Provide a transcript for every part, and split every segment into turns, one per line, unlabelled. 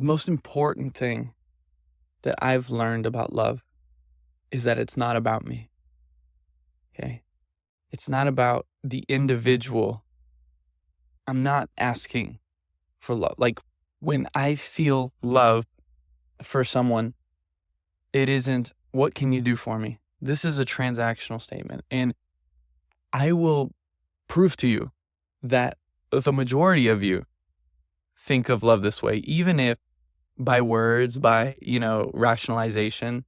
most important thing that I've learned about love is that it's not about me. Okay. It's not about the individual. I'm not asking for love. Like when I feel love for someone, it isn't, what can you do for me? This is a transactional statement. And I will prove to you that the majority of you think of love this way, even if by words, by, rationalization,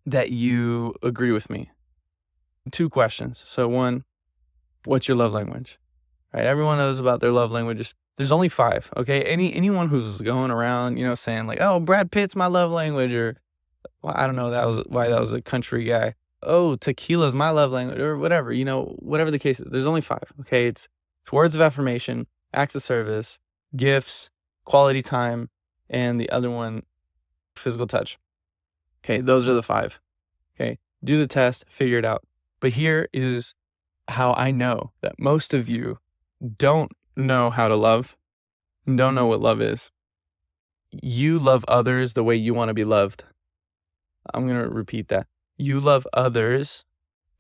that you agree with me. 2 questions. So 1, what's your love language? Right? Everyone knows about their love languages. There's only 5, okay? Anyone who's going around, saying like, oh, Brad Pitt's my love language, or well, I don't know, why that was a country guy. Oh, tequila's my love language, or whatever, whatever the case is. There's only 5, okay? It's words of affirmation, acts of service, gifts, quality time, and the other one, physical touch. Okay, those are the 5. Okay, do the test, figure it out. But here is how I know that most of you don't know how to love, and don't know what love is. You love others the way you want to be loved. I'm going to repeat that. You love others,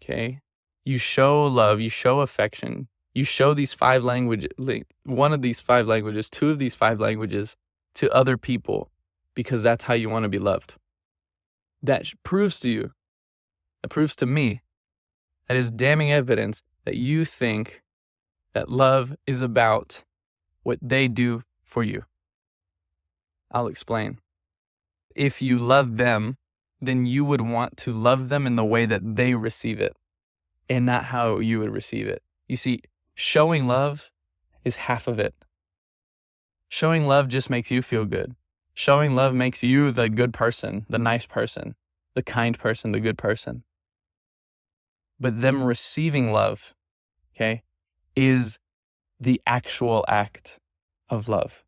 okay? You show love, you show affection, you show these 5 languages, one of these 5 languages, 2 of these 5 languages to other people because that's how you want to be loved. That proves to you, that proves to me, that is damning evidence that you think that love is about what they do for you. I'll explain. If you love them, then you would want to love them in the way that they receive it and not how you would receive it. You see, showing love is half of it. Showing love just makes you feel good. Showing love makes you the good person, the nice person, the kind person, the good person. But them receiving love, okay, is the actual act of love.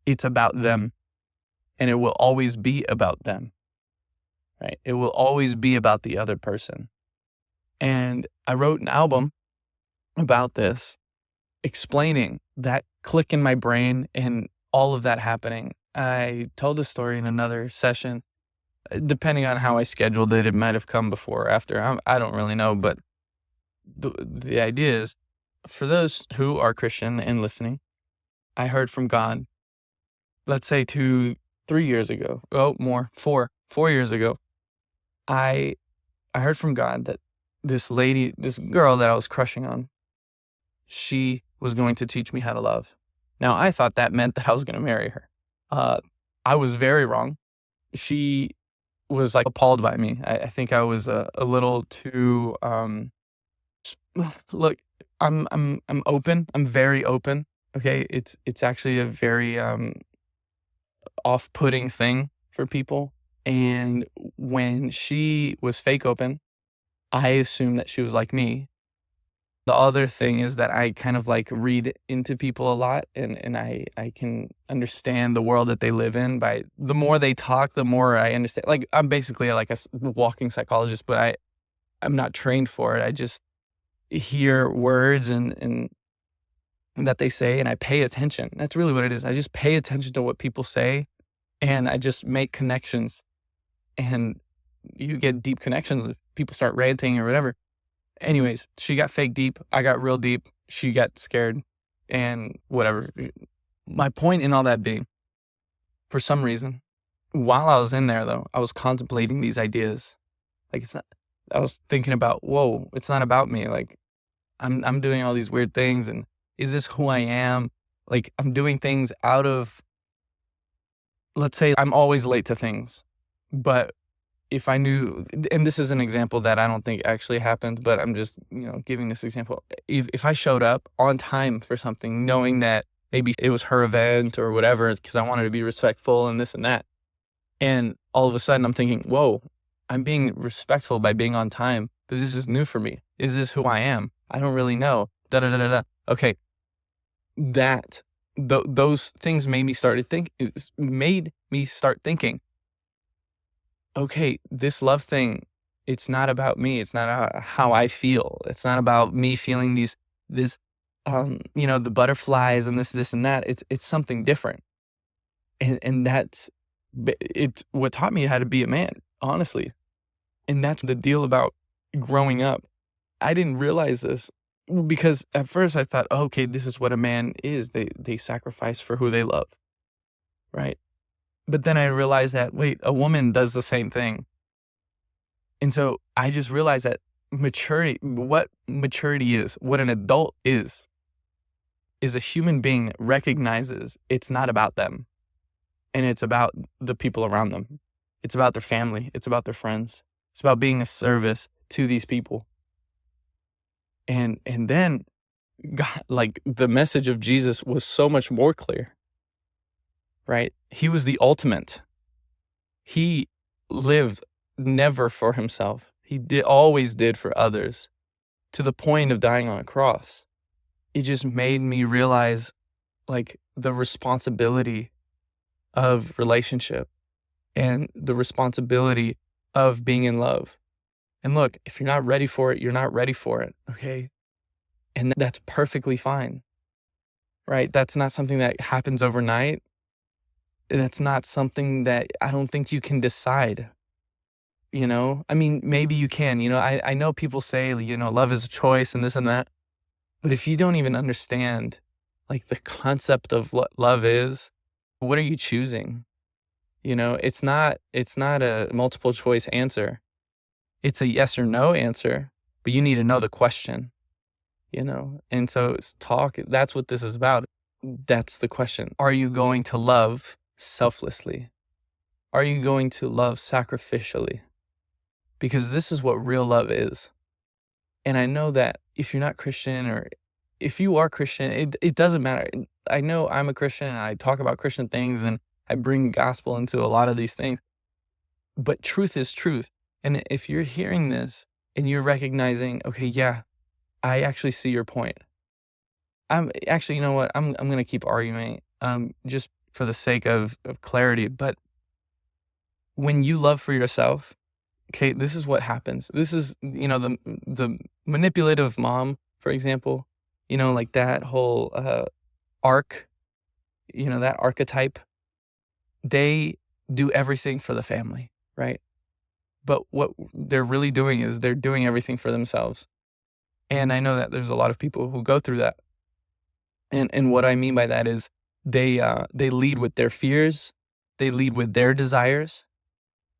It's about them, and it will always be about them, right? It will always be about the other person. And I wrote an album about this, explaining that click in my brain and all of that happening. I told the story in another session. Depending on how I scheduled it, it might have come before or after. I don't really know, but the idea is, for those who are Christian and listening, I heard from God, let's say 2-3 years ago. Oh, more, 4 years ago. I heard from God that this girl that I was crushing on, she was going to teach me how to love. Now, I thought that meant that I was going to marry her. I was very wrong. She was like appalled by me. I think I was a little too, look, I'm open. I'm very open. Okay. It's actually a very, off-putting thing for people. And when she was fake open, I assumed that she was like me. The other thing is that I kind of like read into people a lot, and I can understand the world that they live in by the more they talk, the more I understand. Like, I'm basically like a walking psychologist, but I'm not trained for it. I just hear words and that they say, and I pay attention. That's really what it is. I just pay attention to what people say, and I just make connections. And you get deep connections if people start ranting or whatever. Anyways, she got fake deep. I got real deep. She got scared and whatever. My point in all that being, for some reason, while I was in there though, I was contemplating these ideas. Like, I was thinking about, whoa, it's not about me. Like, I'm doing all these weird things, and is this who I am? Like, I'm doing things out of, let's say I'm always late to things, but if I knew, and this is an example that I don't think actually happened, but I'm just, giving this example. If I showed up on time for something, knowing that maybe it was her event or whatever, because I wanted to be respectful and this and that, and all of a sudden I'm thinking, whoa, I'm being respectful by being on time, but this is new for me. Is this who I am? I don't really know. Okay, those things made me start thinking, okay, this love thing, it's not about me. It's not how I feel. It's not about me feeling the butterflies and this and that. It's something different. And that's it's what taught me how to be a man, honestly. And that's the deal about growing up. I didn't realize this because at first I thought, oh, okay, this is what a man is. They sacrifice for who they love, right? But then I realized that, wait, a woman does the same thing. And so I just realized that what maturity is, what an adult is a human being that recognizes it's not about them and it's about the people around them. It's about their family. It's about their friends. It's about being a service to these people. And then God, like the message of Jesus was so much more clear, right? He was the ultimate. He lived never for himself. He always did for others, to the point of dying on a cross. It just made me realize like the responsibility of relationship and the responsibility of being in love. And look, if you're not ready for it, you're not ready for it, okay? And that's perfectly fine, right? That's not something that happens overnight. That's not something that I don't think you can decide, you know? I mean, maybe you can, you know? I know people say, you know, love is a choice and this and that. But if you don't even understand like the concept of what love is, what are you choosing? You know, it's not a multiple choice answer. It's a yes or no answer, but you need to know the question, you know? And so that's what this is about. That's the question. Are you going to love selflessly? Are you going to love sacrificially? Because this is what real love is. And I know that if you're not Christian or if you are Christian, it doesn't matter. I know I'm a Christian and I talk about Christian things and I bring gospel into a lot of these things. But truth is truth. And if you're hearing this and you're recognizing, okay, yeah, I actually see your point. I'm actually, you know what? I'm going to keep arguing just for the sake of clarity. But when you love for yourself, okay, this is what happens. This is, you know, the manipulative mom, for example, you know, like that whole arc, you know, that archetype, they do everything for the family, right? But what they're really doing is they're doing everything for themselves. And I know that there's a lot of people who go through that. And what I mean by that is they lead with their fears, they lead with their desires.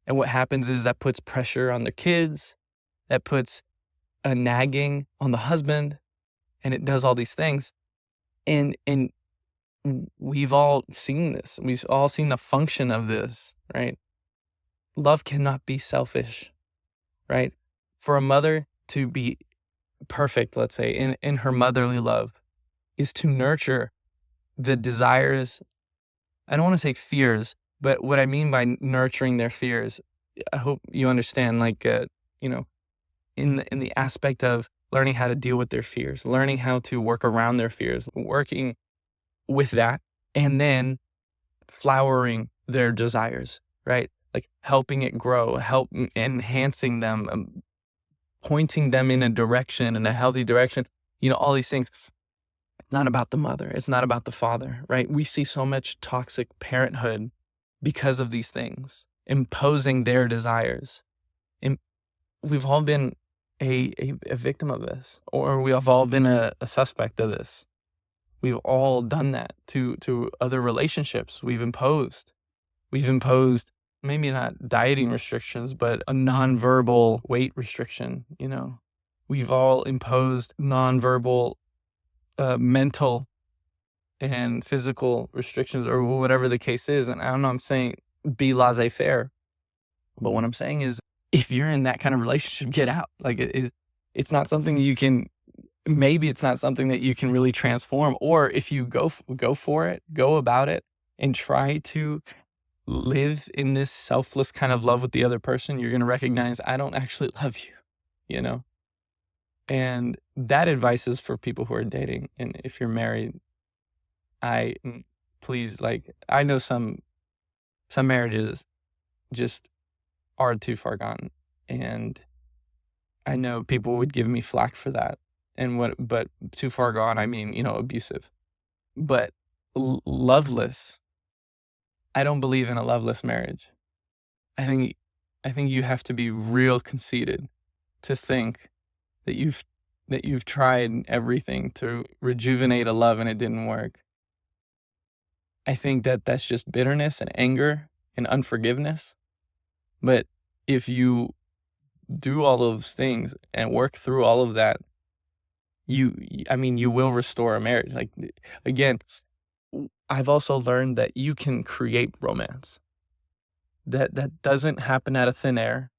And what happens is that puts pressure on their kids, that puts a nagging on the husband, and it does all these things. And we've all seen this. We've all seen the function of this, right? Love cannot be selfish, right? For a mother to be perfect, let's say, in her motherly love, is to nurture the desires. I don't want to say fears, but what I mean by nurturing their fears, I hope you understand, like, you know, in the aspect of learning how to deal with their fears, learning how to work around their fears, working with that, and then flowering their desires, right? Like helping it grow, enhancing them, pointing them in a direction, in a healthy direction, you know, all these things. It's not about the mother. It's not about the father, right? We see so much toxic parenthood because of these things, imposing their desires. And we've all been a victim of this, or we have all been a suspect of this. We've all done that to other relationships. We've imposed maybe not dieting restrictions, but a nonverbal weight restriction, you know. We've all imposed nonverbal mental and physical restrictions or whatever the case is. And I don't know, I'm saying be laissez-faire. But what I'm saying is if you're in that kind of relationship, get out. Like it's not something you can, maybe it's not something that you can really transform. Or if you go for it, go about it and try to live in this selfless kind of love with the other person, you're going to recognize, I don't actually love you, you know? And that advice is for people who are dating. And if you're married, please, like, I know some marriages just are too far gone. And I know people would give me flack for that. But too far gone, I mean, you know, abusive. But loveless, I don't believe in a loveless marriage. I think I think you have to be real conceited to think that you've tried everything to rejuvenate a love and it didn't work. I think that that's just bitterness and anger and unforgiveness. But if you do all those things and work through all of that, you will restore a marriage. Like, again, I've also learned that you can create romance. That doesn't happen out of thin air.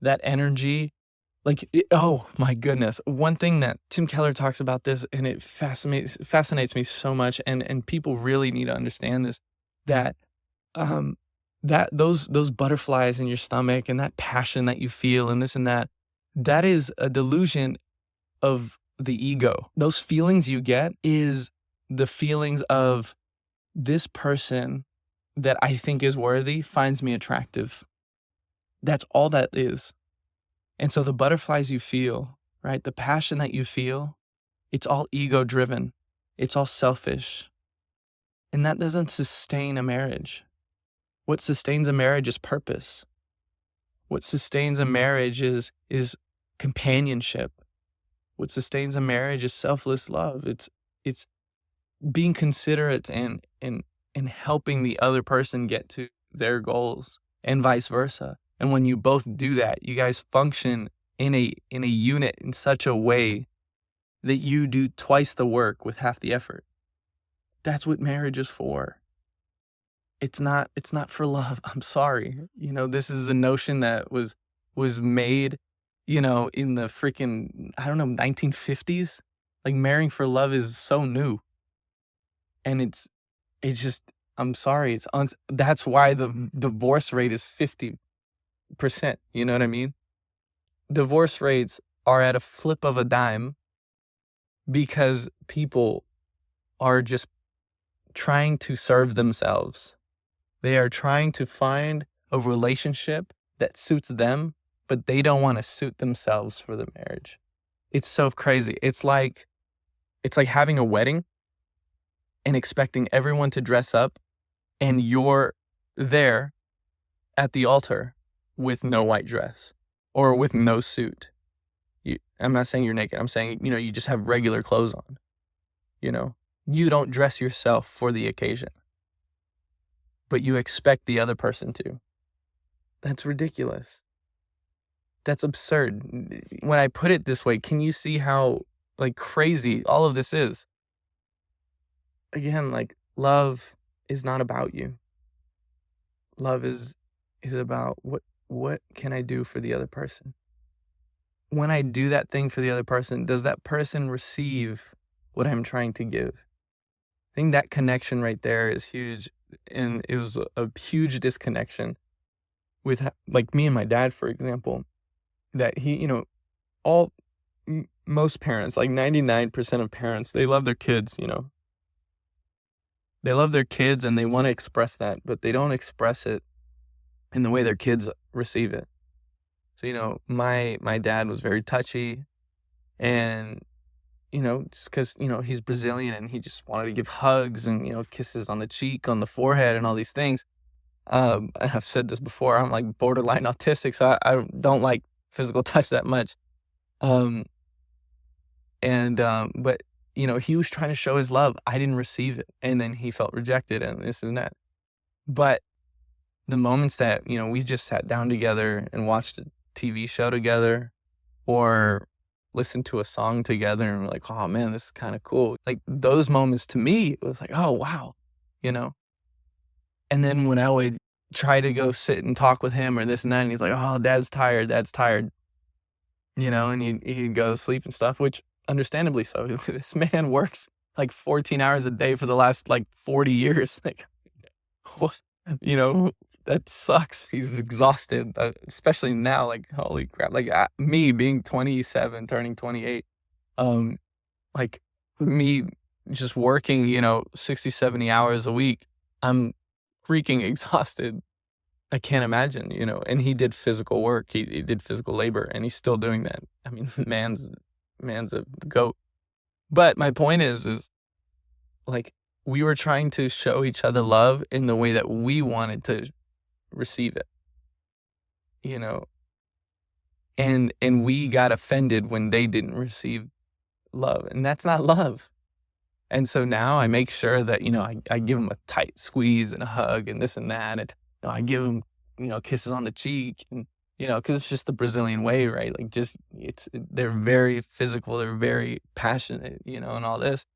That energy, oh my goodness. One thing that Tim Keller talks about this, and it fascinates me so much, and people really need to understand this, that um that those butterflies in your stomach and that passion that you feel and this and that is a delusion of the ego. Those feelings you get is the feelings of this person that I think is worthy finds me attractive. That's all that is. And so the butterflies you feel, right? The passion that you feel, it's all ego driven. It's all selfish. And that doesn't sustain a marriage. What sustains a marriage is purpose. What sustains a marriage is companionship. What sustains a marriage is selfless love. It's being considerate and helping the other person get to their goals and vice versa. And when you both do that, you guys function in a unit in such a way that you do twice the work with half the effort. That's what marriage is for. It's not for love. I'm sorry. This is a notion that was made, in the freaking, I don't know, 1950s. Like, marrying for love is so new. And it's just, I'm sorry. That's why the divorce rate is 50%. You know what I mean? Divorce rates are at a flip of a dime because people are just trying to serve themselves. They are trying to find a relationship that suits them, but they don't want to suit themselves for the marriage. It's so crazy. It's like having a wedding and expecting everyone to dress up, and you're there at the altar with no white dress or with no suit. I'm not saying you're naked. I'm saying, you just have regular clothes on. You don't dress yourself for the occasion, but you expect the other person to. That's ridiculous. That's absurd. When I put it this way, can you see how crazy all of this is? Again, love is not about you. Love is about what can I do for the other person? When I do that thing for the other person, does that person receive what I'm trying to give? I think that connection right there is huge. And it was a huge disconnection with me and my dad, for example, that he, most parents, 99% of parents, they love their kids, They love their kids and they want to express that, but they don't express it in the way their kids receive it. So, my dad was very touchy, and, just because, he's Brazilian and he just wanted to give hugs and, kisses on the cheek, on the forehead, and all these things. I've said this before, I'm borderline autistic, so I don't like physical touch that much. But he was trying to show his love. I didn't receive it. And then he felt rejected and this and that. But the moments that, we just sat down together and watched a TV show together or listened to a song together and we're like, oh man, this is kind of cool. Those moments to me, it was like, oh, wow, And then when I would try to go sit and talk with him or this and that, and he's like, oh, dad's tired, and he'd go to sleep and stuff, which understandably so. This man works 14 hours a day for the last 40 years. What, that sucks. He's exhausted, especially now, holy crap. Me being 27, turning 28, me just working, 60, 70 hours a week, I'm freaking exhausted. I can't imagine, and he did physical work. He did physical labor, and he's still doing that. I mean, man's a goat. But my point is we were trying to show each other love in the way that we wanted to receive it, you know, and we got offended when they didn't receive love, and that's not love. And so now I make sure that, I give them a tight squeeze and a hug and this and that, and I give them, kisses on the cheek, and because it's just the Brazilian way, right? Like, just they're very physical, they're very passionate, and all this.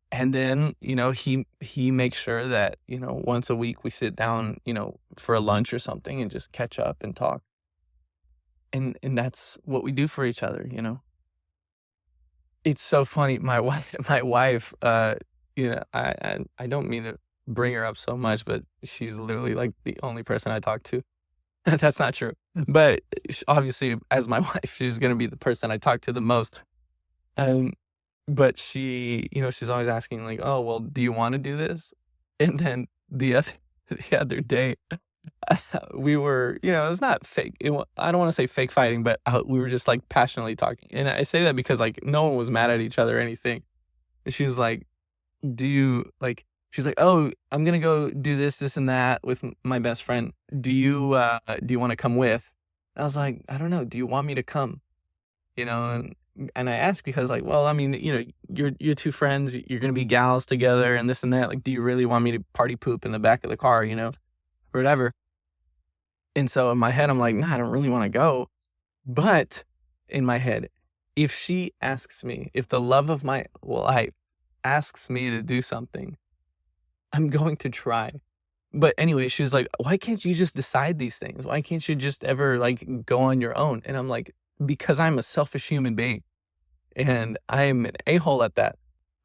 And then, he makes sure that, once a week we sit down, for a lunch or something and just catch up and talk. And that's what we do for each other. It's so funny. My wife, I don't mean to bring her up so much, but she's literally like the only person I talk to. That's not true. But obviously, as my wife, she's gonna be the person I talk to the most. Um, but she's always asking like, "Oh, well, do you want to do this?" And then the other day, we were, it was not fake. I don't want to say fake fighting, but we were just like passionately talking. And I say that because like no one was mad at each other or anything. And she was like, "Do you like?" She's like, "Oh, I'm gonna go do this, this, and that with my best friend. Do you want to come with?" I was like, "I don't know. Do you want me to come?" And I asked because like, well, I mean, you're two friends. You're gonna be gals together and this and that. Like, do you really want me to party poop in the back of the car? Or whatever. And so in my head, I'm like, nah, I don't really want to go. But in my head, if the love of my life asks me to do something, I'm going to try. But anyway, she was like, why can't you just decide these things? Why can't you just ever like go on your own? And I'm like, because I'm a selfish human being and I am an a-hole at that.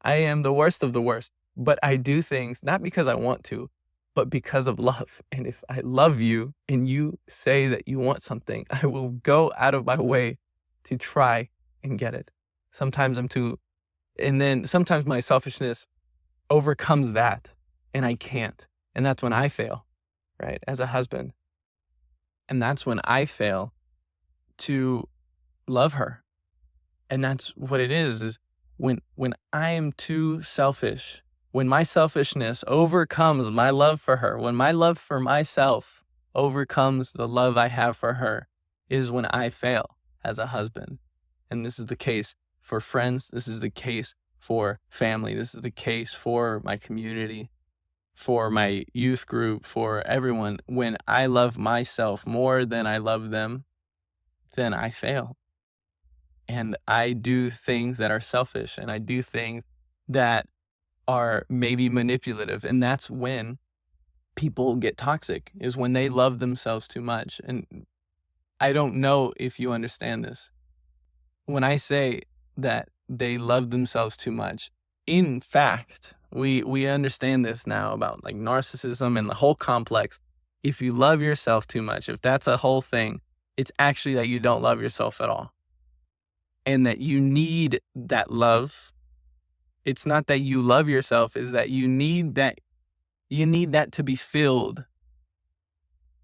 I am the worst of the worst, but I do things not because I want to, but because of love. And if I love you and you say that you want something, I will go out of my way to try and get it. Sometimes and then sometimes my selfishness overcomes that and I can't. And that's when I fail, right? As a husband. And that's when I fail to love her. And that's what it is when I am too selfish, when my selfishness overcomes my love for her, when my love for myself overcomes the love I have for her, is when I fail as a husband. And this is the case for friends. This is the case for family. This is the case for my community, for my youth group, for everyone. When I love myself more than I love them, then I fail. And I do things that are selfish, and I do things that are maybe manipulative. And that's when people get toxic, is when they love themselves too much. And I don't know if you understand this. When I say that they love themselves too much, in fact, we understand this now about like narcissism and the whole complex. If you love yourself too much, if that's a whole thing, it's actually that you don't love yourself at all. And that you need that love. It's not that you love yourself, is that you need that to be filled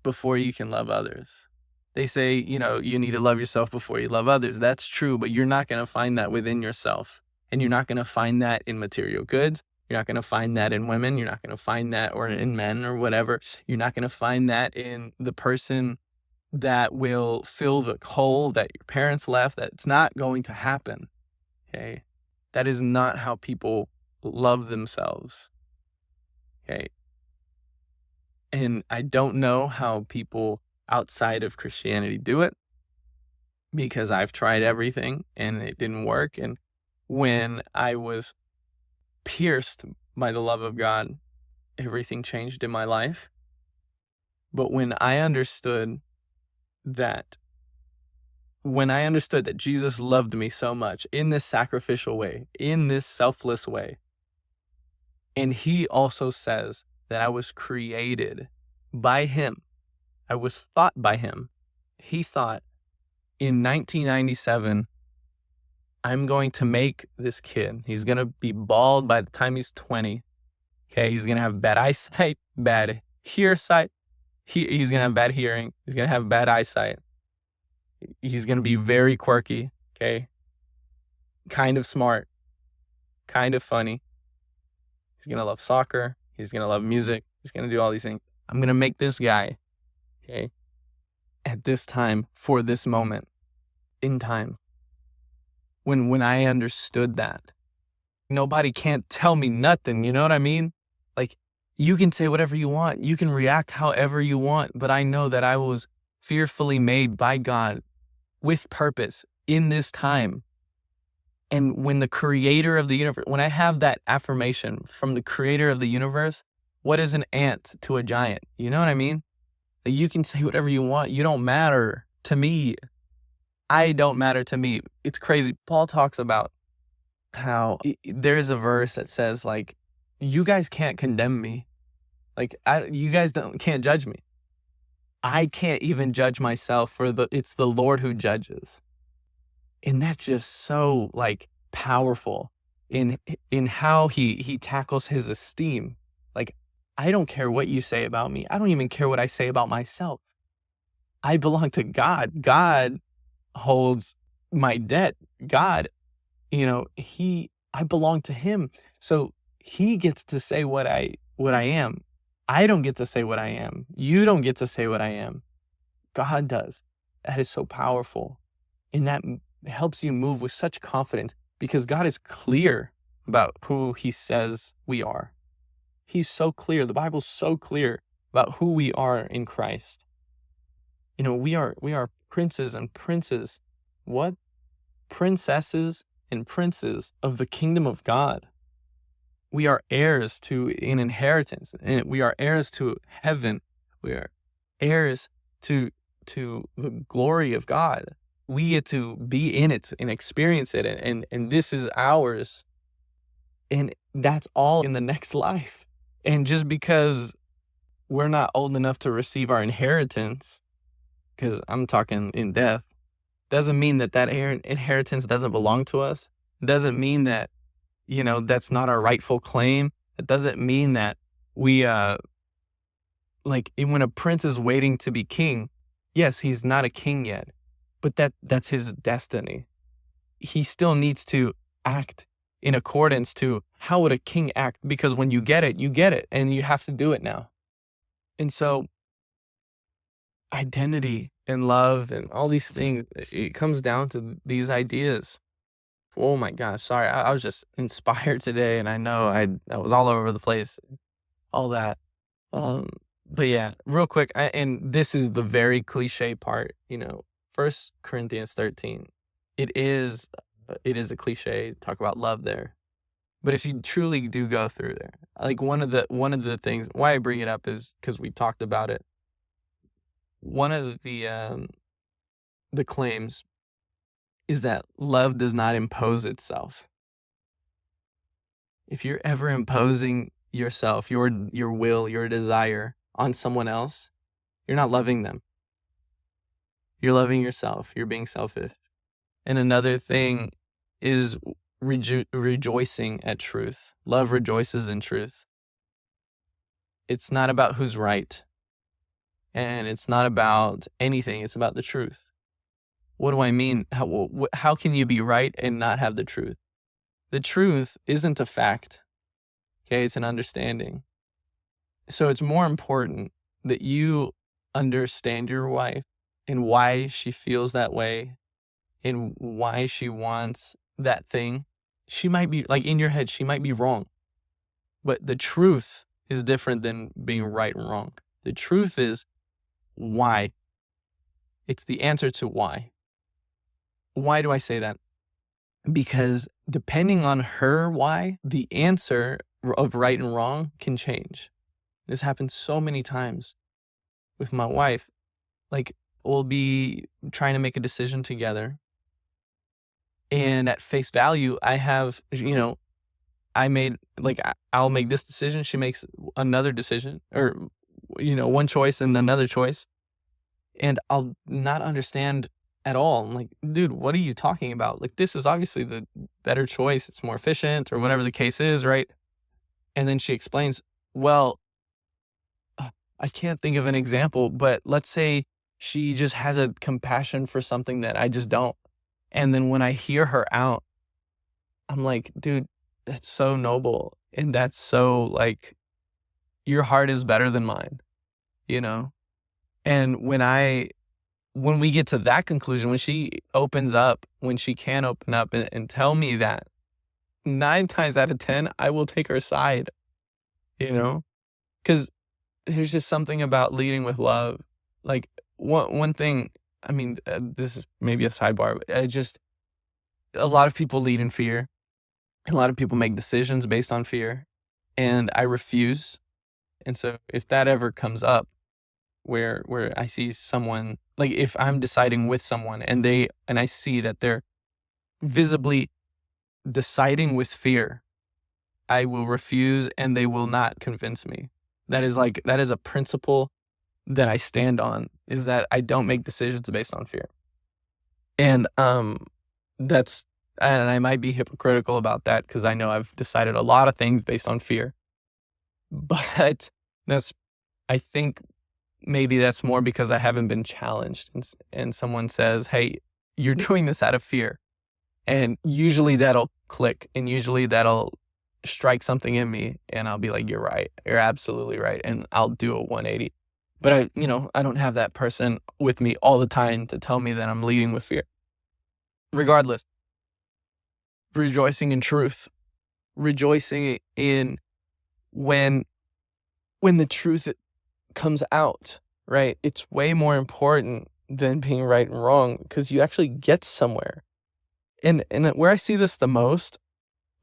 before you can love others. They say, you need to love yourself before you love others. That's true, but you're not going to find that within yourself. And you're not going to find that in material goods. You're not going to find that in women. You're not going to find that or in men or whatever. You're not going to find that in the person that will fill the hole that your parents left. That's not going to happen. Okay. That is not how people love themselves. Okay. And I don't know how people outside of Christianity do it, because I've tried everything and it didn't work. And when I was pierced by the love of God, everything changed in my life. But when I understood that Jesus loved me so much in this sacrificial way, in this selfless way, and he also says that I was created by him, I was thought by him. He thought in 1997, I'm going to make this kid. He's going to be bald by the time he's 20. Okay, he's going to have bad eyesight, bad hearsight. He's going to have bad hearing. He's going to have bad eyesight. He's going to be very quirky, okay? Kind of smart, kind of funny. He's going to love soccer. He's going to love music. He's going to do all these things. I'm going to make this guy, okay, at this time for this moment in time. When I understood that, nobody can't tell me nothing. You know what I mean? Like, you can say whatever you want. You can react however you want. But I know that I was fearfully made by God with purpose in this time. And when the creator of the universe, when I have that affirmation from the creator of the universe, what is an ant to a giant? You know what I mean? Like, you can say whatever you want. You don't matter to me. I don't matter to me. It's crazy. Paul talks about how there's a verse that says, like, you guys can't condemn me. Like, you guys can't judge me. I can't even judge myself, for it's the Lord who judges. And that's just so, like, powerful in how he tackles his esteem. Like, I don't care what you say about me. I don't even care what I say about myself. I belong to God. God holds my debt. God, I belong to him. So he gets to say what I am. I don't get to say what I am. You don't get to say what I am. God does. That is so powerful. And that helps you move with such confidence, because God is clear about who he says we are. He's so clear. The Bible's so clear about who we are in Christ. We are princes and princes. What? Princesses and princes of the kingdom of God. We are heirs to an inheritance, and we are heirs to heaven. We are heirs to the glory of God. We get to be in it and experience it, and this is ours. And that's all in the next life. And just because we're not old enough to receive our inheritance, because I'm talking in death, doesn't mean that inheritance doesn't belong to us. Doesn't mean that, that's not our rightful claim. It doesn't mean that we, when a prince is waiting to be king, yes, he's not a king yet, but that's his destiny. He still needs to act in accordance to how would a king act, because when you get it, and you have to do it now. And so identity and love and all these things, it comes down to these ideas. Oh my gosh, sorry. I was just inspired today, and I know I was all over the place, all that. But yeah, real quick, and this is the very cliche part, 1 Corinthians 13. It is a cliche to talk about love there. But if you truly do go through there, like one of the things why I bring it up is because we talked about it. One of the claims is that love does not impose itself. If you're ever imposing yourself, your will, your desire on someone else, you're not loving them. You're loving yourself. You're being selfish. And another thing is rejoicing at truth. Love rejoices in truth. It's not about who's right. And it's not about anything. It's about the truth. What do I mean? How can you be right and not have the truth? The truth isn't a fact. Okay, it's an understanding. So it's more important that you understand your wife and why she feels that way and why she wants that thing. She might be, like, in your head, she might be wrong. But the truth is different than being right and wrong. The truth is why. It's the answer to why. Why do I say that? Because depending on her why, the answer of right and wrong can change. This happens so many times with my wife. Like, we'll be trying to make a decision together. And at face value, I have, I'll make this decision. She makes another decision, or, one choice and another choice. And I'll not understand at all. I'm like, dude, what are you talking about? Like, this is obviously the better choice. It's more efficient, or whatever the case is, right? And then she explains, well, I can't think of an example, but let's say she just has a compassion for something that I just don't. And then when I hear her out, I'm like, dude, that's so noble. And that's so like, your heart is better than mine, you know? And when we get to that conclusion, when she opens up, when she can open up and tell me that, 9 times out of 10, I will take her side, you know? Because there's just something about leading with love. Like, one thing, I mean, this is maybe a sidebar, but a lot of people lead in fear. A lot of people make decisions based on fear, and I refuse. And so if that ever comes up where I see someone, like if I'm deciding with someone and I see that they're visibly deciding with fear, I will refuse and they will not convince me. That is a principle that I stand on, is that I don't make decisions based on fear. And that's and I might be hypocritical about that because I know I've decided a lot of things based on fear. But that's I think maybe that's more because I haven't been challenged and someone says, "Hey, you're doing this out of fear." And usually that'll click and usually that'll strike something in me and I'll be like, "You're right. You're absolutely right." And I'll do a 180. But I don't have that person with me all the time to tell me that I'm leading with fear. Regardless, rejoicing in truth, rejoicing in when the truth comes out, right? It's way more important than being right and wrong because you actually get somewhere. And where I see this the most,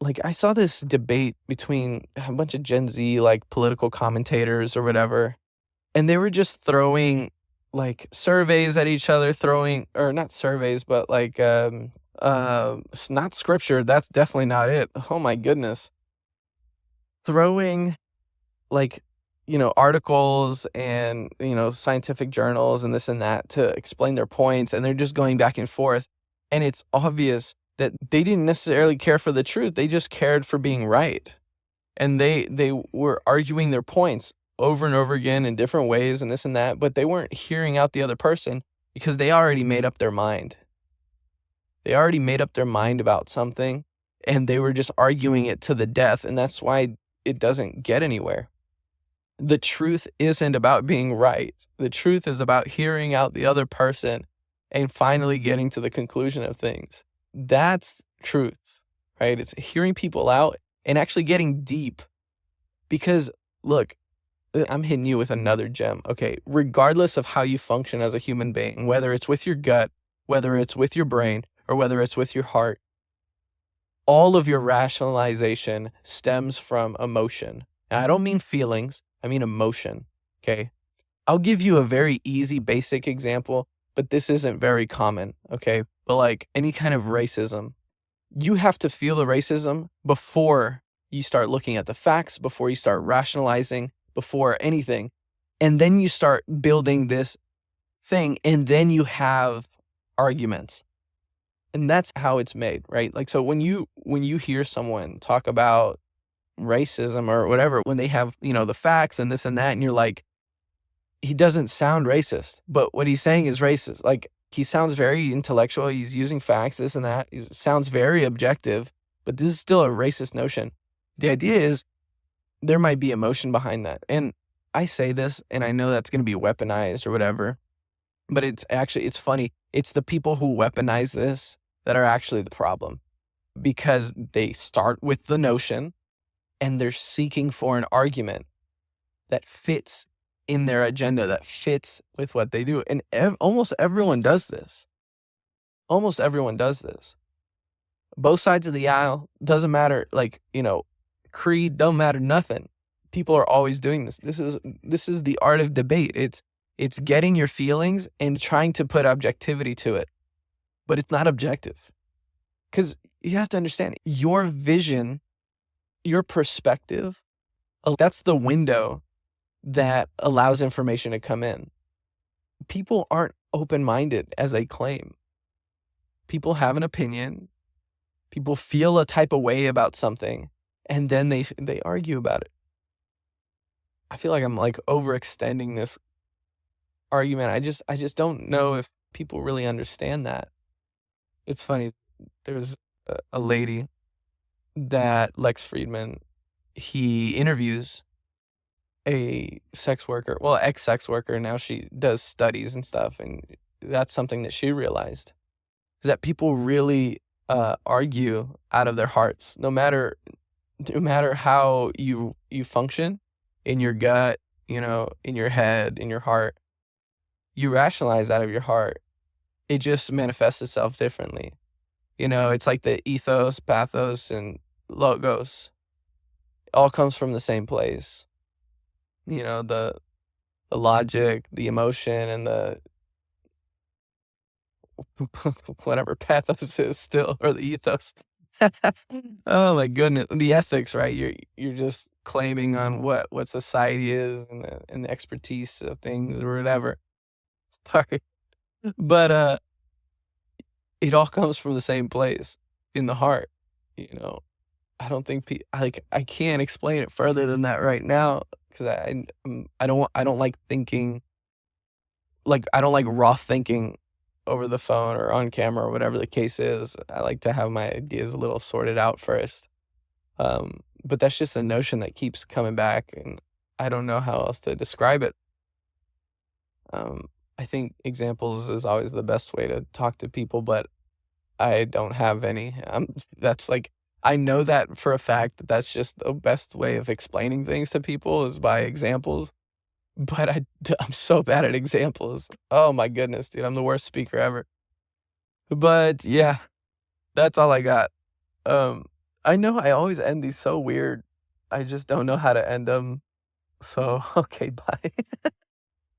like I saw this debate between a bunch of Gen Z like political commentators or whatever, and they were just throwing like surveys at each other, throwing or not surveys, but like not scripture, that's definitely not it. Oh my goodness. Throwing like articles and scientific journals and this and that to explain their points, and they're just going back and forth, and it's obvious that they didn't necessarily care for the truth, they just cared for being right, and they were arguing their points over and over again in different ways and this and that, but they weren't hearing out the other person because they already made up their mind. They already made up their mind about something, and they were just arguing it to the death, and that's why it doesn't get anywhere. The truth isn't about being right. The truth is about hearing out the other person and finally getting to the conclusion of things. That's truth, right? It's hearing people out and actually getting deep. Because, look, I'm hitting you with another gem, okay? Regardless of how you function as a human being, whether it's with your gut, whether it's with your brain, or whether it's with your heart, all of your rationalization stems from emotion. Now, I don't mean feelings, I mean emotion, okay? I'll give you a very easy, basic example, but this isn't very common, okay? But like any kind of racism, you have to feel the racism before you start looking at the facts, before you start rationalizing, before anything. And then you start building this thing, and then you have arguments. And that's how it's made, right? Like, so when you hear someone talk about racism or whatever, when they have, the facts and this and that, and you're like, he doesn't sound racist, but what he's saying is racist. Like, he sounds very intellectual. He's using facts, this and that. He sounds very objective, but this is still a racist notion. The idea is there might be emotion behind that. And I say this, and I know that's going to be weaponized or whatever, but it's funny. It's the people who weaponize this that are actually the problem, because they start with the notion and they're seeking for an argument that fits in their agenda, that fits with what they do. And almost everyone does this. Almost everyone does this. Both sides of the aisle, doesn't matter, like, creed, don't matter, nothing. People are always doing this. This is the art of debate. It's getting your feelings and trying to put objectivity to it. But it's not objective. Because you have to understand, your vision, your perspective, that's the window that allows information to come in. People aren't open-minded as they claim. People have an opinion. People feel a type of way about something, and then they argue about it. I feel like I'm like overextending this argument. I just don't know if people really understand that. It's funny. There's a lady that Lex Friedman he interviews a sex worker, well, ex-sex worker, now she does studies and stuff, and that's something that she realized, is that people really, argue out of their hearts, no matter how you function in your gut, in your head, in your heart, you rationalize out of your heart. It just manifests itself differently. It's like the ethos, pathos, and logos all comes from the same place. The logic, the emotion, and the whatever pathos is still, or the ethos. Oh my goodness, the ethics, right? You're just claiming on what society is, and the expertise of things or whatever. Sorry, but it all comes from the same place in the heart. You know, I don't think I can't explain it further than that right now because I don't like thinking, like, I don't like raw thinking over the phone or on camera or whatever the case is. I like to have my ideas a little sorted out first. But that's just a notion that keeps coming back, and I don't know how else to describe it. I think examples is always the best way to talk to people, but I don't have any. That's like, I know that for a fact that that's just the best way of explaining things to people is by examples, but I'm so bad at examples. Oh my goodness, dude, I'm the worst speaker ever. But yeah, that's all I got. Um, I know I always end these so weird. I just don't know how to end them. So, okay, bye.